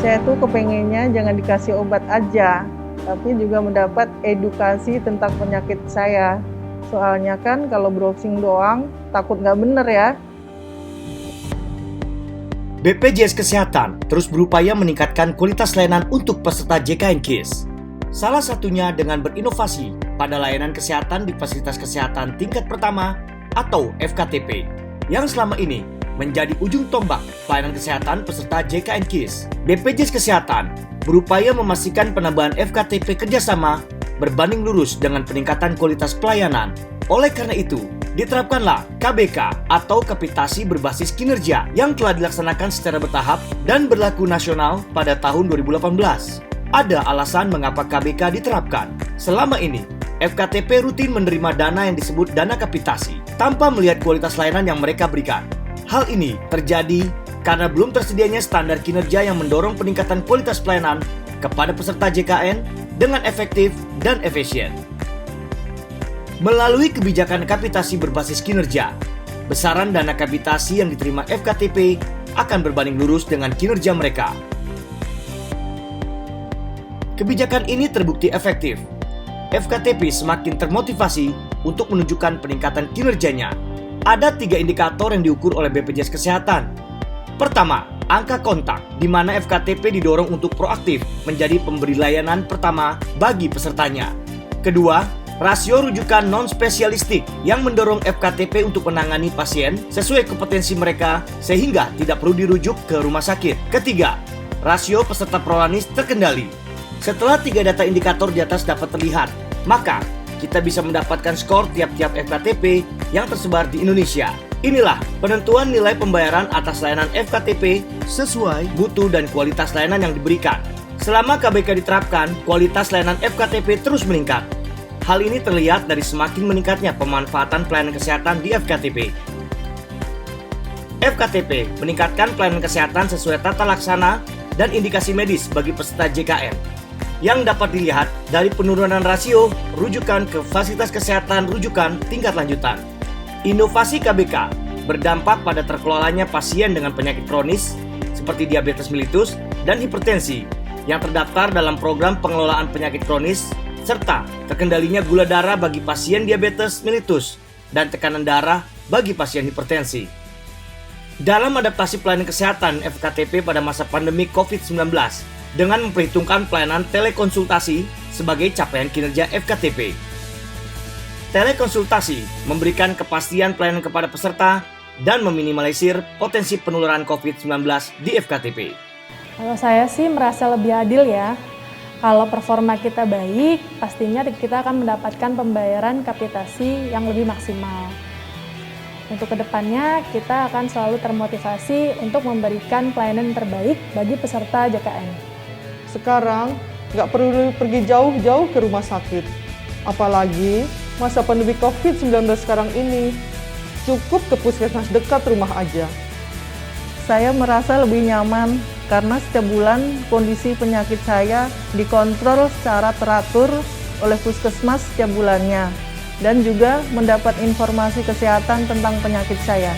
Saya tuh kepengennya jangan dikasih obat aja, tapi juga mendapat edukasi tentang penyakit saya. Soalnya kan kalau browsing doang, takut nggak bener ya. BPJS Kesehatan terus berupaya meningkatkan kualitas layanan untuk peserta JKN KIS. Salah satunya dengan berinovasi pada layanan kesehatan di fasilitas kesehatan tingkat pertama atau FKTP, yang selama ini menjadi ujung tombak pelayanan kesehatan peserta JKN KIS. BPJS Kesehatan berupaya memastikan penambahan FKTP kerjasama berbanding lurus dengan peningkatan kualitas pelayanan. Oleh karena itu, diterapkanlah KBK atau kapitasi berbasis kinerja yang telah dilaksanakan secara bertahap dan berlaku nasional pada tahun 2018. Ada alasan mengapa KBK diterapkan. Selama ini, FKTP rutin menerima dana yang disebut dana kapitasi tanpa melihat kualitas layanan yang mereka berikan. Hal ini terjadi karena belum tersedianya standar kinerja yang mendorong peningkatan kualitas pelayanan kepada peserta JKN dengan efektif dan efisien. Melalui kebijakan kapitasi berbasis kinerja, besaran dana kapitasi yang diterima FKTP akan berbanding lurus dengan kinerja mereka. Kebijakan ini terbukti efektif. FKTP semakin termotivasi untuk menunjukkan peningkatan kinerjanya. Ada 3 indikator yang diukur oleh BPJS Kesehatan. Pertama, angka kontak, di mana FKTP didorong untuk proaktif menjadi pemberi layanan pertama bagi pesertanya. Kedua, rasio rujukan non-spesialistik yang mendorong FKTP untuk menangani pasien sesuai kompetensi mereka sehingga tidak perlu dirujuk ke rumah sakit. Ketiga, rasio peserta prolanis terkendali. Setelah 3 data indikator di atas dapat terlihat, maka kita bisa mendapatkan skor tiap-tiap FKTP yang tersebar di Indonesia. Inilah penentuan nilai pembayaran atas layanan FKTP sesuai mutu dan kualitas layanan yang diberikan. Selama KBK diterapkan, kualitas layanan FKTP terus meningkat. Hal ini terlihat dari semakin meningkatnya pemanfaatan pelayanan kesehatan di FKTP. FKTP meningkatkan pelayanan kesehatan sesuai tata laksana dan indikasi medis bagi peserta JKN, yang dapat dilihat dari penurunan rasio rujukan ke fasilitas kesehatan rujukan tingkat lanjutan. Inovasi KBK berdampak pada terkelolanya pasien dengan penyakit kronis seperti diabetes mellitus dan hipertensi yang terdaftar dalam program pengelolaan penyakit kronis, serta terkendalinya gula darah bagi pasien diabetes mellitus dan tekanan darah bagi pasien hipertensi. Dalam adaptasi pelayanan kesehatan FKTP pada masa pandemi COVID-19 dengan memperhitungkan pelayanan telekonsultasi sebagai capaian kinerja FKTP. Telekonsultasi memberikan kepastian pelayanan kepada peserta dan meminimalisir potensi penularan COVID-19 di FKTP. Kalau saya sih merasa lebih adil ya. Kalau performa kita baik, pastinya kita akan mendapatkan pembayaran kapitasi yang lebih maksimal. Untuk kedepannya, kita akan selalu termotivasi untuk memberikan pelayanan terbaik bagi peserta JKN. Sekarang nggak perlu pergi jauh-jauh ke rumah sakit. Apalagi masa pandemi COVID-19 sekarang ini. Cukup ke puskesmas dekat rumah aja. Saya merasa lebih nyaman karena setiap bulan kondisi penyakit saya dikontrol secara teratur oleh puskesmas setiap bulannya dan juga mendapat informasi kesehatan tentang penyakit saya.